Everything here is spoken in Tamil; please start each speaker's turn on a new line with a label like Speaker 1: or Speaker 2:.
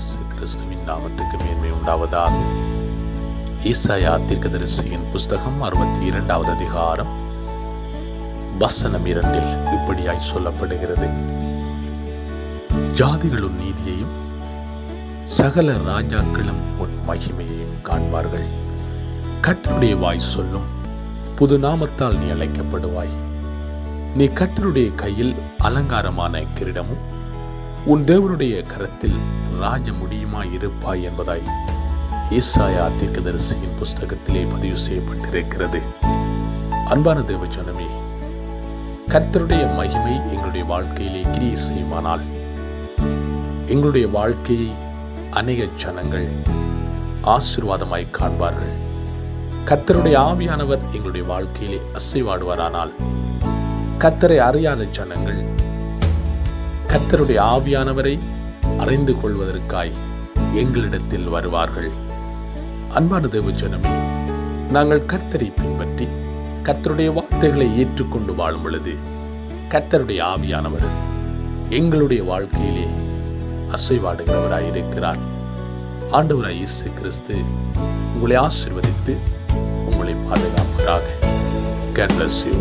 Speaker 1: இயேசு கிறிஸ்துவின் நாமத்துக்கு மேன்மை உண்டாவதாக. ஏசாயா தீர்க்கதரிசியின் புஸ்தகம் 62வது அதிகாரம் வசனம் 2 இப்படியாய் சொல்லப்படுகிறது. ஜாதிகளும் நீதியையும் சகல ராஜாக்களும் உன் மகிமையையும் காண்பார்கள். கர்த்தருடைய வாய் சொல்லும் புது நாமத்தால் நீ அழைக்கப்படுவாய். நீ கர்த்தருடைய கையில் அலங்காரமான கிரீடமும் உன் தேவனுடைய கரத்தில் ராஜ முடியுமாய் இருப்பாய் என்பதாய் ஏசாயா தீர்க்கதரிசியின் புஸ்தகத்திலே பதிவு செய்யப்பட்டிருக்கிறது. அன்பான தேவஜனமே, கர்த்தருடைய மகிமை எங்களுடைய வாழ்க்கையிலே கிரியை செய்யுமானால் எங்களுடைய வாழ்க்கையை அநேக ஜனங்கள் ஆசீர்வாதமாய் காண்பார்கள். கர்த்தருடைய ஆவியானவர் எங்களுடைய வாழ்க்கையிலே அசைவாடுவாரானால் கர்த்தரை அறியாத ஜனங்கள் கர்த்தருடைய ஆவியானவரை அறிந்து கொள்வதற்காய் எங்களிடத்தில் வருவார்கள். அன்பான தேவஜனமே, நாங்கள் கர்த்தரை பின்பற்றி கர்த்தருடைய வார்த்தைகளை ஏற்றுக்கொண்டு வாழும் பொழுது கர்த்தருடைய ஆவியானவர் எங்களுடைய வாழ்க்கையிலே அசைவாடுகிறவராயிருக்கிறார். ஆண்டவராய் இயேசு கிறிஸ்து உங்களை ஆசீர்வதித்து உங்களை பாதுகாப்பாராக. God bless you.